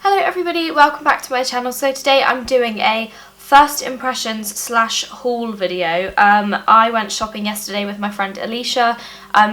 Hello everybody, welcome back to my channel. So today I'm doing a first impressions slash haul video. I went shopping yesterday with my friend Alicia.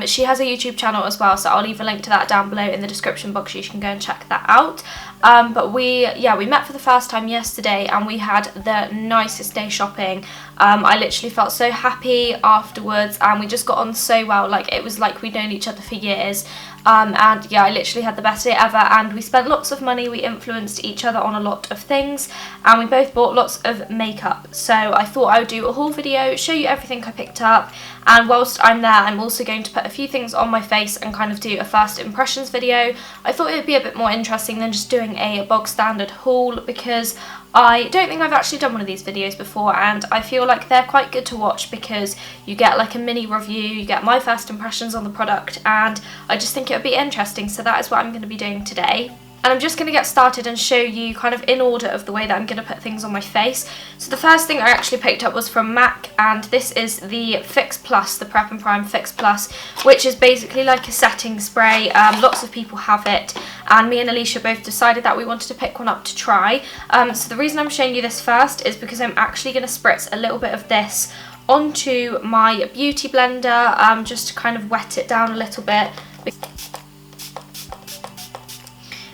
She has a YouTube channel as well, so I'll leave a link to that down below in the description box. You can go and check that out. But we met for the first time yesterday and we had the nicest day shopping. I literally felt so happy afterwards and we just got on so well. Like, it was like we'd known each other for years. And yeah, I literally had the best day ever, and we spent lots of money, we influenced each other on a lot of things, and we both bought lots of makeup. So I thought I would do a haul video, show you everything I picked up, and whilst I'm there I'm also going to put a few things on my face and kind of do a first impressions video. I thought it would be a bit more interesting than just doing a bog standard haul, because I don't think I've actually done one of these videos before, and I feel like they're quite good to watch because you get like a mini review, you get my first impressions on the product, and I just think it would be interesting. So that is what I'm going to be doing today. And I'm just going to get started and show you kind of in order of the way that I'm going to put things on my face. So the first thing I actually picked up was from MAC, and this is the Fix Plus, the Prep and Prime Fix Plus, which is basically like a setting spray. Lots of people have it, and me and Alicia both decided that we wanted to pick one up to try. So the reason I'm showing you this first is because I'm actually going to spritz a little bit of this onto my beauty blender, just to kind of wet it down a little bit,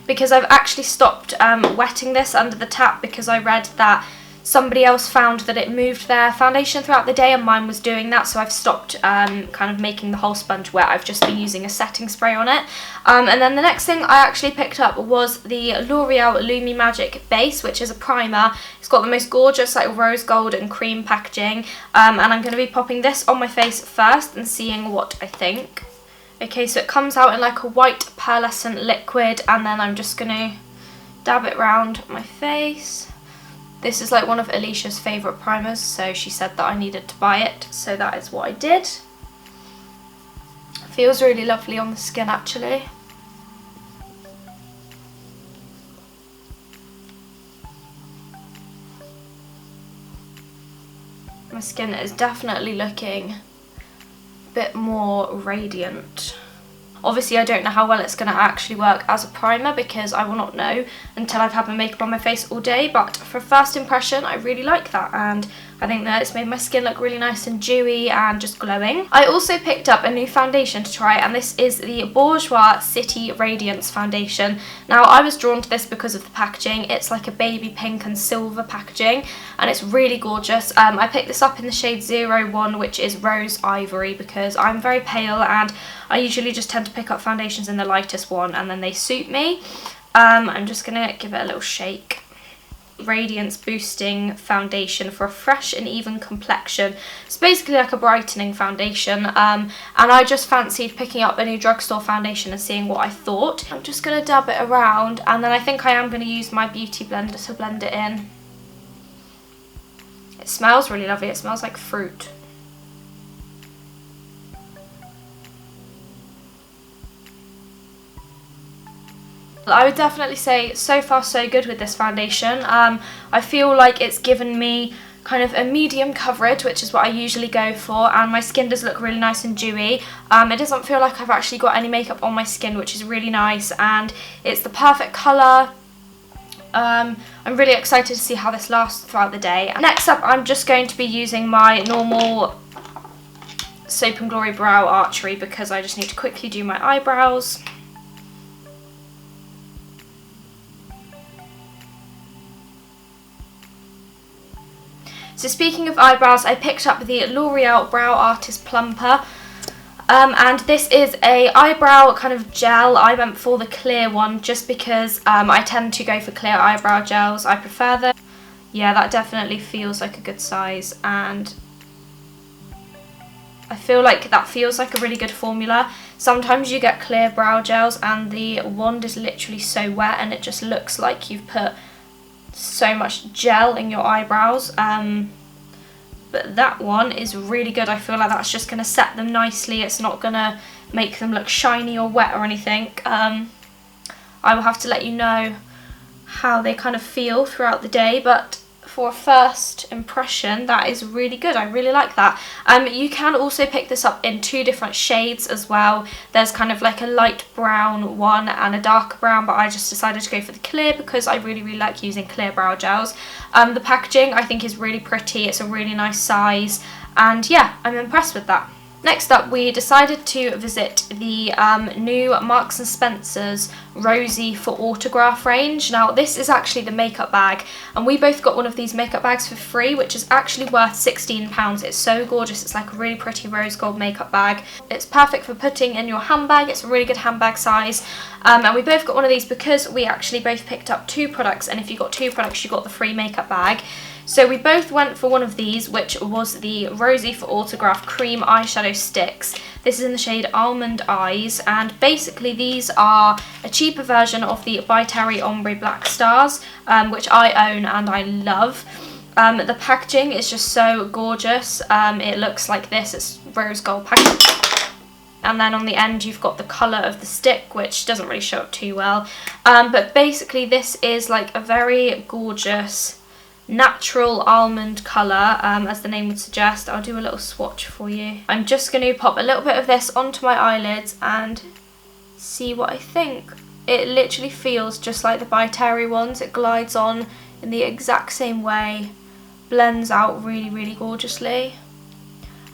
because I've actually stopped wetting this under the tap, because I read that somebody else found that it moved their foundation throughout the day and mine was doing that, so I've stopped kind of making the whole sponge wet. I've just been using a setting spray on it. And then the next thing I actually picked up was the L'Oreal Lumi Magic base, which is a primer. It's got the most gorgeous like rose gold and cream packaging, and I'm going to be popping this on my face first and seeing what I think. Okay, so it comes out in like a white pearlescent liquid, and then I'm just going to dab it around my face. This is like one of Alicia's favourite primers, so she said that I needed to buy it, so that is what I did. It feels really lovely on the skin actually. My skin is definitely looking bit more radiant. Obviously I don't know how well it's going to actually work as a primer, because I will not know until I've had my makeup on my face all day, but for first impression I really like that, and I think that it's made my skin look really nice and dewy and just glowing. I also picked up a new foundation to try, and this is the Bourjois City Radiance foundation. Now I was drawn to this because of the packaging. It's like a baby pink and silver packaging and it's really gorgeous. I picked this up in the shade 01, which is Rose Ivory, because I'm very pale and I usually just tend to pick up foundations in the lightest one and then they suit me. I'm just going to give it a little shake. Radiance boosting foundation for a fresh and even complexion. It's basically like a brightening foundation, and I just fancied picking up a new drugstore foundation and seeing what I thought. I'm just going to dab it around, and then I think I am going to use my beauty blender to blend it in. It smells really lovely. It smells like fruit. I would definitely say so far so good with this foundation. I feel like it's given me kind of a medium coverage, which is what I usually go for, and my skin does look really nice and dewy. It doesn't feel like I've actually got any makeup on my skin, which is really nice, and it's the perfect colour. I'm really excited to see how this lasts throughout the day. Next up, I'm just going to be using my normal Soap&Glory Brow Archery, because I just need to quickly do my eyebrows. So speaking of eyebrows, I picked up the L'Oreal Brow Artist Plumper, and this is a eyebrow kind of gel. I went for the clear one just because I tend to go for clear eyebrow gels. I prefer them. Yeah, that definitely feels like a good size, and I feel like that feels like a really good formula. Sometimes you get clear brow gels and the wand is literally so wet and it just looks like you've put so much gel in your eyebrows, but that one is really good. I feel like that's just going to set them nicely. It's not going to make them look shiny or wet or anything. I will have to let you know how they kind of feel throughout the day, but for a first impression, that is really good. I really like that. You can also pick this up in 2 different shades as well. There's kind of like a light brown one and a darker brown, but I just decided to go for the clear because I really like using clear brow gels. The packaging I think is really pretty. It's a really nice size, and yeah, I'm impressed with that. Next up, we decided to visit the new Marks & Spencer's Rosie for Autograph range. Now, this is actually the makeup bag, and we both got one of these makeup bags for free, which is actually worth £16. It's so gorgeous. It's like a really pretty rose gold makeup bag. It's perfect for putting in your handbag. It's a really good handbag size. And we both got one of these because we actually both picked up 2 products, and if you got 2 products, you got the free makeup bag. So we both went for one of these, which was the Rosie for Autograph Cream Eyeshadow Sticks. This is in the shade Almond Eyes, and basically these are a cheaper version of the By Terry Ombre Black Stars, which I own and I love. The packaging is just so gorgeous. It looks like this. It's rose gold packaging. And then on the end you've got the colour of the stick, which doesn't really show up too well. But basically this is like a very gorgeous natural almond colour, as the name would suggest. I'll do a little swatch for you. I'm just going to pop a little bit of this onto my eyelids and see what I think. It literally feels just like the By Terry ones. It glides on in the exact same way, blends out really gorgeously.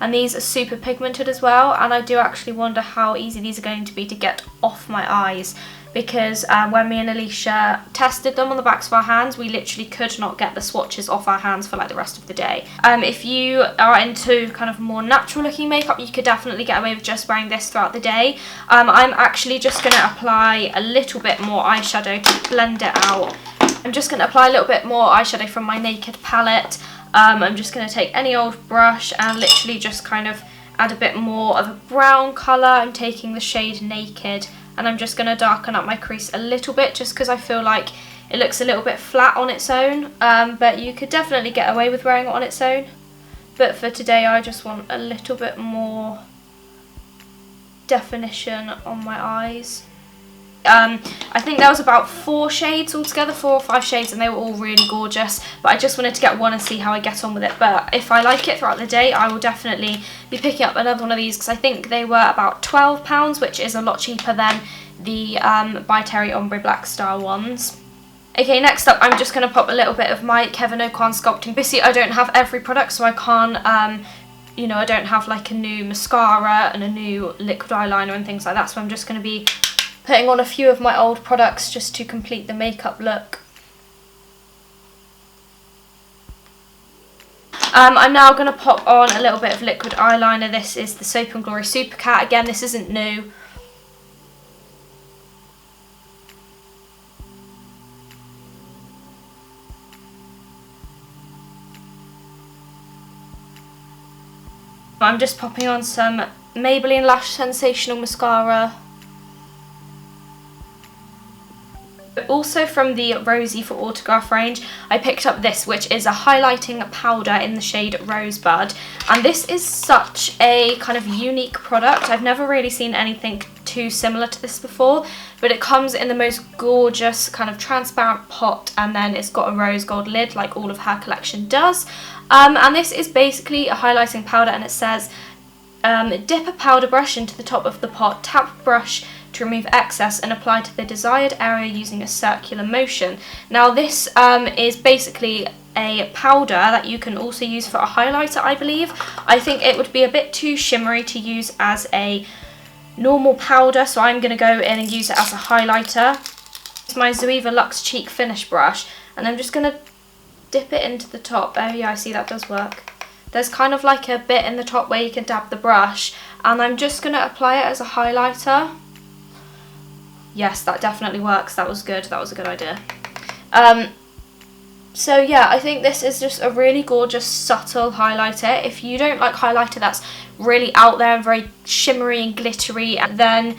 And these are super pigmented as well, and I do actually wonder how easy these are going to be to get off my eyes, because when me and Alicia tested them on the backs of our hands, we literally could not get the swatches off our hands for like the rest of the day. If you are into kind of more natural looking makeup, you could definitely get away with just wearing this throughout the day. I'm actually just going to apply a little bit more eyeshadow to blend it out. I'm just going to apply a little bit more eyeshadow from my Naked palette. I'm just going to take any old brush and literally just kind of add a bit more of a brown colour. I'm taking the shade Naked, and I'm just going to darken up my crease a little bit just because I feel like it looks a little bit flat on its own, but you could definitely get away with wearing it on its own. But for today I just want a little bit more definition on my eyes. I think there was about 4 shades altogether, 4 or 5 shades, and they were all really gorgeous, but I just wanted to get one and see how I get on with it. But if I like it throughout the day, I will definitely be picking up another one of these, because I think they were about £12, which is a lot cheaper than the By Terry Ombre Black Star ones. Okay, next up I'm just going to pop a little bit of my Kevyn Aucoin Sculpting. Basically I don't have every product, so I can't, you know, I don't have like a new mascara and a new liquid eyeliner and things like that, so I'm just going to be putting on a few of my old products just to complete the makeup look. I'm now going to pop on a little bit of liquid eyeliner. This is the Soap&Glory Supercat. Again, this isn't new. I'm just popping on some Maybelline Lash Sensational Mascara. Also from the Rosie for Autograph range, I picked up this, which is a highlighting powder in the shade Rosebud, and this is such a kind of unique product. I've never really seen anything too similar to this before, but it comes in the most gorgeous kind of transparent pot, and then it's got a rose gold lid like all of her collection does. And this is basically a highlighting powder, and it says dip a powder brush into the top of the pot, tap brush to remove excess and apply to the desired area using a circular motion. Now this is basically a powder that you can also use for a highlighter, I believe. I think it would be a bit too shimmery to use as a normal powder, so I'm going to go in and use it as a highlighter. It's my Zoeva Luxe Cheek Finish brush, and I'm just going to dip it into the top. Oh yeah, I see that does work. There's kind of like a bit in the top where you can dab the brush, and I'm just going to apply it as a highlighter. Yes, that definitely works. That was good. That was a good idea. So yeah, I think this is just a really gorgeous, subtle highlighter. If you don't like highlighter that's really out there and very shimmery and glittery, then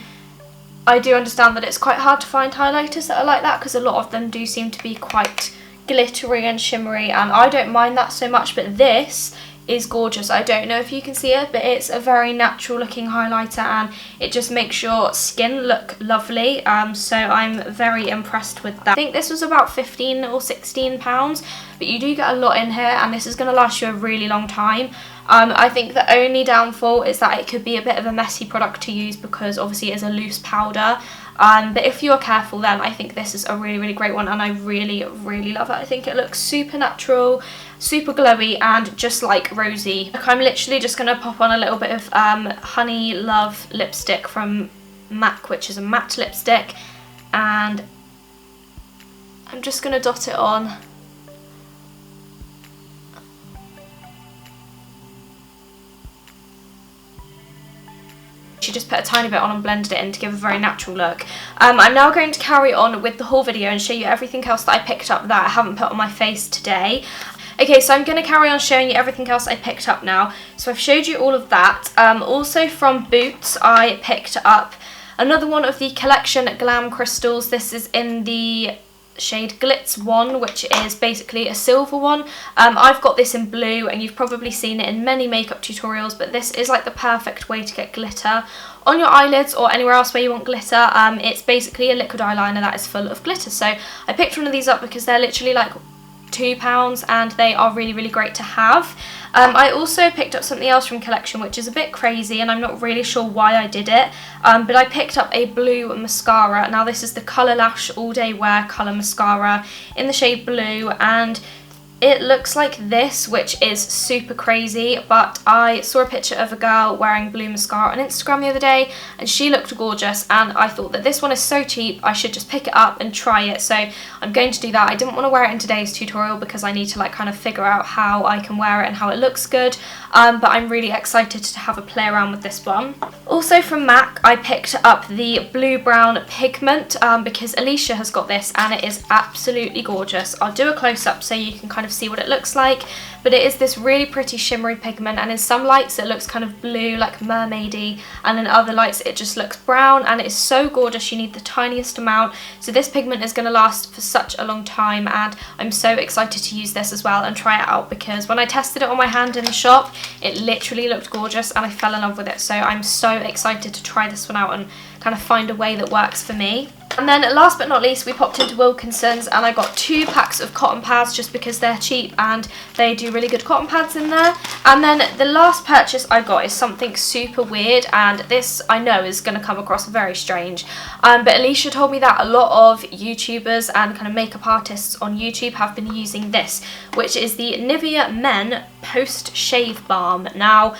I do understand that it's quite hard to find highlighters that are like that, because a lot of them do seem to be quite glittery and shimmery, and I don't mind that so much, but this is gorgeous. I don't know if you can see it, but it's a very natural looking highlighter and it just makes your skin look lovely. So I'm very impressed with that. I think this was about £15 or £16, but you do get a lot in here and this is going to last you a really long time. I think the only downfall is that it could be a bit of a messy product to use because obviously it is a loose powder. But if you're careful, then I think this is a really, really great one and I really, really love it. I think it looks super natural, super glowy and just like Rosie. Like, I'm literally just going to pop on a little bit of HoneyLove Lipstick from MAC, which is a matte lipstick, and I'm just going to dot it on. She just put a tiny bit on and blended it in to give a very natural look. I'm now going to carry on with the haul video and show you everything else that I picked up that I haven't put on my face today. Okay, so I'm going to carry on showing you everything else I picked up now. So I've showed you all of that. Also from Boots, I picked up another one of the collection Glam Crystals. This is in the shade Glitz 1, which is basically a silver one. I've got this in blue and you've probably seen it in many makeup tutorials, but this is like the perfect way to get glitter on your eyelids or anywhere else where you want glitter. It's basically a liquid eyeliner that is full of glitter. So I picked one of these up because they're literally like £2 and they are really, really great to have. I also picked up something else from Collection which is a bit crazy and I'm not really sure why I did it, but I picked up a blue mascara. Now this is the Colour Lash All Day Wear Colour Mascara in the shade blue, and it looks like this, which is super crazy, but I saw a picture of a girl wearing blue mascara on Instagram the other day and she looked gorgeous and I thought that this one is so cheap I should just pick it up and try it, so I'm going to do that. I didn't want to wear it in today's tutorial because I need to like kind of figure out how I can wear it and how it looks good, but I'm really excited to have a play around with this one. Also from MAC, I picked up the Blue Brown Pigment because Alicia has got this and it is absolutely gorgeous. I'll do a close-up so you can kind of see what it looks like, but it is this really pretty shimmery pigment, and in some lights it looks kind of blue, like mermaidy, and in other lights it just looks brown, and it is so gorgeous. You need the tiniest amount, so this pigment is going to last for such a long time and I'm so excited to use this as well and try it out, because when I tested it on my hand in the shop it literally looked gorgeous and I fell in love with it, so I'm so excited to try this one out and kind of find a way that works for me. And then last but not least, we popped into Wilkinson's and I got 2 packs of cotton pads just because they're cheap and they do really good cotton pads in there. And then the last purchase I got is something super weird, and this I know is going to come across very strange, but Alicia told me that a lot of YouTubers and kind of makeup artists on YouTube have been using this, which is the Nivea Men Post Shave Balm. Now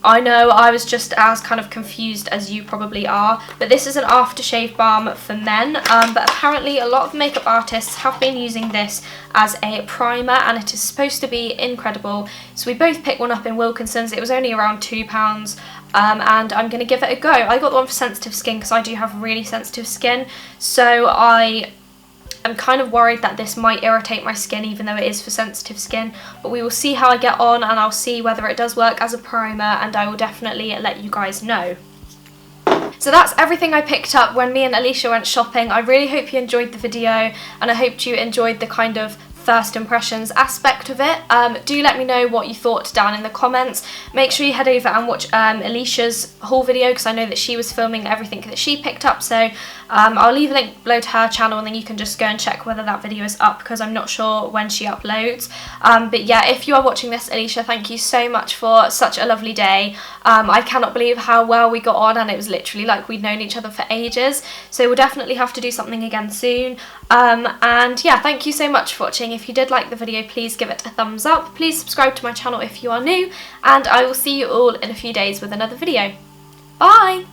I know I was just as kind of confused as you probably are, but this is an aftershave balm for men, but apparently a lot of makeup artists have been using this as a primer and it is supposed to be incredible. So we both picked one up in Wilkinson's. It was only around £2, and I'm going to give it a go. I got the one for sensitive skin because I do have really sensitive skin, so I'm kind of worried that this might irritate my skin even though it is for sensitive skin, but we will see how I get on and I'll see whether it does work as a primer and I will definitely let you guys know. So that's everything I picked up when me and Alicia went shopping. I really hope you enjoyed the video and I hope you enjoyed the kind of first impressions aspect of it. Do let me know what you thought down in the comments. Make sure you head over and watch Alicia's haul video because I know that she was filming everything that she picked up, so I'll leave a link below to her channel and then you can just go and check whether that video is up because I'm not sure when she uploads. But yeah, if you are watching this, Alicia, thank you so much for such a lovely day. I cannot believe how well we got on and it was literally like we'd known each other for ages, so we'll definitely have to do something again soon. And yeah, thank you so much for watching. If you did like the video, please give it a thumbs up. Please subscribe to my channel if you are new, and I will see you all in a few days with another video. Bye!